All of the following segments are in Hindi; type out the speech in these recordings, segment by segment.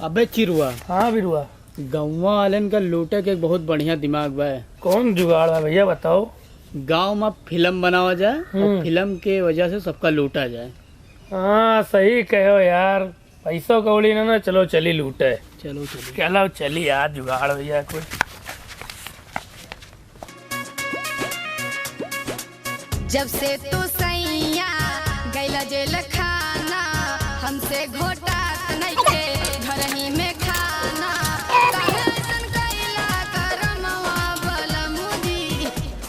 अबे चिरुआ, हाँ बिरुआ, गौवा वालन का लूटे के एक बहुत बढ़िया दिमाग बा। कौन जुगाड़ है भैया बताओ। गांव में फिल्म बनावा जाए और फिल्म के वजह से सबका लूटा जाए। हाँ सही कहो यार, पैसों कौड़ी ना चलो चली लूटे। चलो चलो चलो चली यार, जुगाड़ भैया कोई। जब से तू सैया गैला जेल खाना, हमसे घोटात नइखे घर ही में खाना। काहेसन कैला करमवा बलमुजी,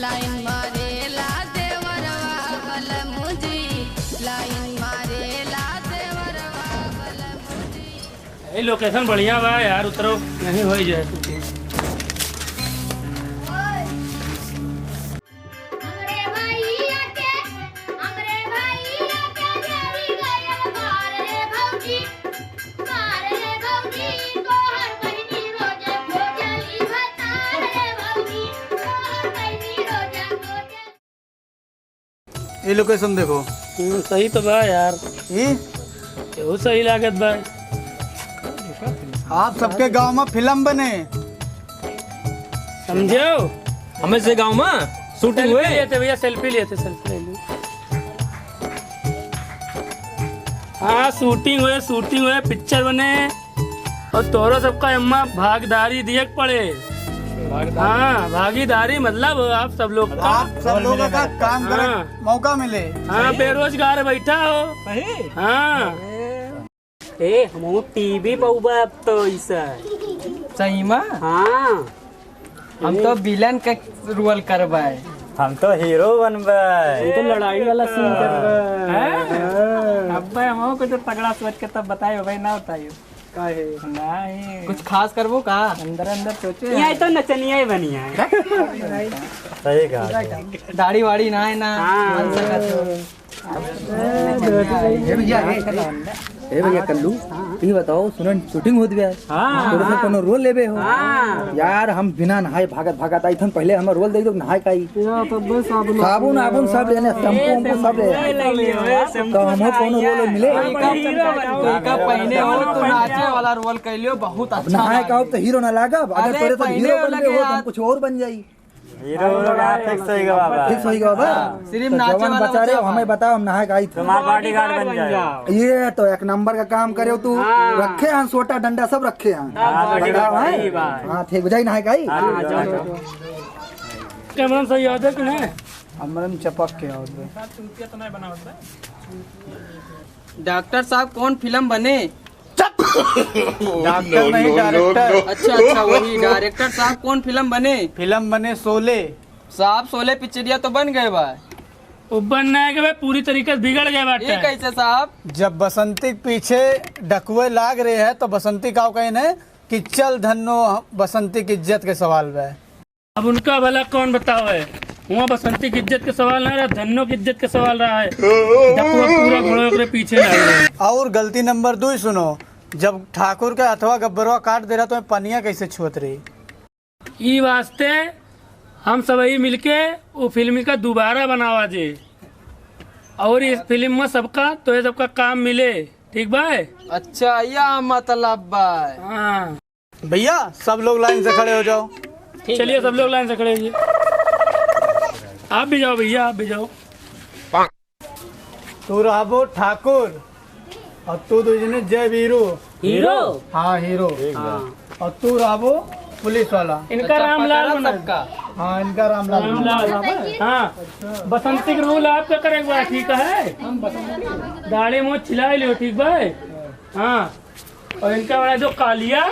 लाइन मारेला देवरवा बलमुजी, लाइन मारेला देवरवा बलमुजी। ये लोकेशन बढ़िया बा यार, उतरो नहीं हो जाए कुछ। ये लोकेशन देखो। सही तो बा यार, ये केहू सही लागत बा। आप सबके गांव में फिल्म बने, समझो। हमें से गांव में शूटिंग हुए लेते भैया, सेल्फी लेते, सेल्फी ले लो। हाँ शूटिंग हुए, पिक्चर बने और तोरो सबका अम्मा भागीदारी दिए पड़े। हाँ भागीदारी मतलब आप सब लोग का, आप सब लोगों का काम करे मौका मिले। हाँ बेरोजगार बैठा हो। हाँ ए हम टीवी पर अब तो ऐसा सही में। हाँ हम तो विलन का रोल करवाए, हम तो हीरो बनबे, तो लड़ाई वाला सीन अब हम को तो तगड़ा सोच के तब बताइयो भाई, ना बताइयो काहे नहीं कुछ खास करवो का। अंदर अंदर सोचे यहाँ तो नचनिया ही बनी है। सही कहा, दाढ़ी वाड़ी ना है ना बन भैया कल्लू ये बताओ, सुनो शूटिंग होती है तो उसमें कोनो रोल लेबे हो? यार हम बिना नहाए भागत आई थन, पहले हमें रोल दे दो नहाए का ही। साबुन आबुन सब लेने, शैम्पू सब ले, तो हमको कोनो रोल मिले। पहने हो तो नाचे वाला रोल कैलियो, बहुत अच्छा नहाए का हो तो हीरो ना लागा, अगर तोरे तो हीरो बन गए हो तो हम कुछ और बन जाई। हीरो फिक्स होएगा बाबा, ठीक सही बाबा। सिर्फ नाचे वाला बचा रहे हो, हमें बताओ हम नहाए का आई। तुम्हारा बॉडीगार्ड बन जाए। ये तो एक नंबर का काम करे हो तू। रखे हैं सोटा डंडा सब रखे हैं। हाँ ठीक बुझाई नहाए का आई। कैमरा सही याद है कि नहीं? हमरन चपक के आओ। डॉक्टर साहब कौन फिल्म बने? डॉक्टर नहीं डायरेक्टर। अच्छा वही डायरेक्टर साहब कौन फिल्म बने? फिल्म बने शोले। साहब 16 पिक्चरिया तो बन गए बा। वो बनना है कि भाई पूरी तरीके से बिगड़ गए बाटे। ये कैसे साहब? जब बसंती के पीछे डकुए लाग रहे हैं तो बसंती का कहने कि चल धन्नो बसंती की इज्जत के सवाल है। अब उनका भला कौन बताओ है? वहाँ बसंती की इज्जत के सवाल नहीं रहा, धन्नो की इज्जत के सवाल रहा है। डकुआ पूरा घोड़ों के पीछे लग रहे हैं। और गलती नंबर 2 सुनो, जब ठाकुर का अथवा गब्बरवा काट दे रहा तो पनिया कैसे छुअत रही? ई वास्ते हम सब मिलके वो फिल्म का दोबारा बनावा जे, और इस फिल्म में सबका तो ये सबका काम मिले। ठीक भाई? अच्छा या मतलब बा। हाँ भैया सब लोग लाइन से खड़े हो जाओ। चलिए सब लोग लाइन से खड़े होइए। आप भी जाओ भैया, आप भी जाओ। तू रहो ठाकुर और तू दूसरे जय वीरू। हीरो? हाँ हीरो। और तू रहो पुलिस वाला। इनका रामलाल बना सबका। हाँ इनका रामलाल। हाँ बसंती का रूल आपका करेंगे, ठीक है? दाढ़ी मुँह छिला लियो, ठीक भाई? हाँ और इनका बड़ा जो कालिया,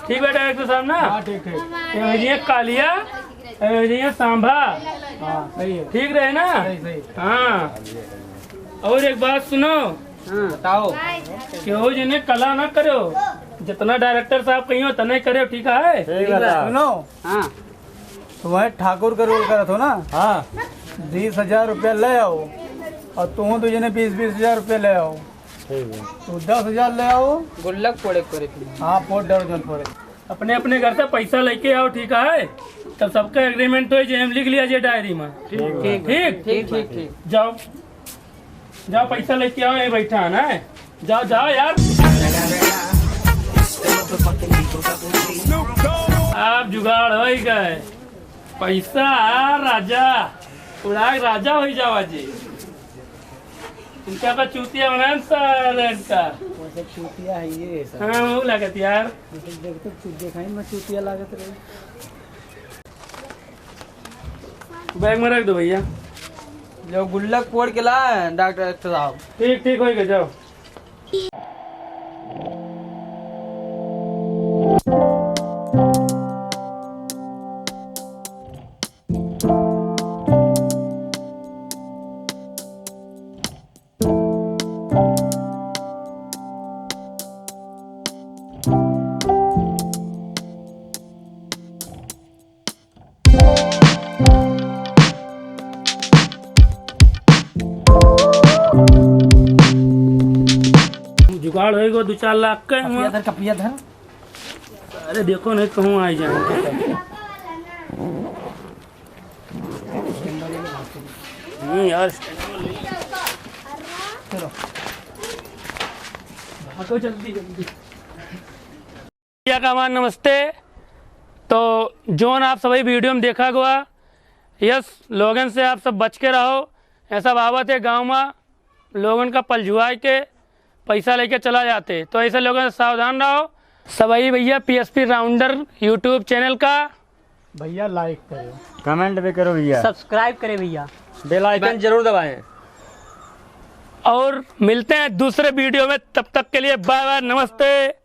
ठीक है डायरेक्टर साहब ना? हाँ ठीक ठीक। ये कालिया, ये सांभा, हाँ सही है, ठीक रहे ना? सही सही। हाँ और एक बात सुनो, बताओ। क्यों जिन्हें कला ना करो, जितना डायरेक्टर साहब कही हो तना करे, ठीक है? सुनो, हाँ तुम्हें ठाकुर का रोल करा था ना? हाँ 20,000 रुपया ले आओ और तुम तुझे 20,000 रुपया ले आओ। तो 10,000 ले आओ। गुल्लक पोड़े करे। हाँ पोट दर्जन पड़े। अपने अपने घर से पैसा लेके आओ, ठीक है? तो सबका एग्रीमेंट हो जाए, हम लिख लिया जाए डायरी में। ठीक ठीक ठीक। जाओ जाओ पैसा लेके आओ, ये बैठा है ना? जाओ जाओ यार। जुगाड़ हो गए पैसा राजा उड़ा राजा हो जावा जी इनका का चूतिया बना इनका चूतिया है ये सब हाँ वो लागत यार देखा मैं चूतिया लागत रही। बैग में रख दो भैया। जो गुल्लक फोड़ के ला डॉक्टर साहब। ठीक ठीक होएगा जाओ। जुगाड़ होएगा 2-4 लाख का कपिया धर अरे देखो नहीं कहूँ आ जाए यार चलो जल्दी जल्दी का मान नमस्ते। तो जोन आप सभी वीडियो में देखा हुआ यस लोगन से आप सब बच के रहो। ऐसा बाबत है गांव में लोगन का पलझुआ के पैसा लेके चला जाते तो ऐसे लोगों से सावधान रहो। सभी भैया पीएसपी राउंडर यूट्यूब चैनल का भैया लाइक करो कमेंट भी करो भैया सब्सक्राइब करें भैया बेल आइकन जरूर दबाएं और मिलते हैं दूसरे वीडियो में। तब तक के लिए बाय बाय नमस्ते।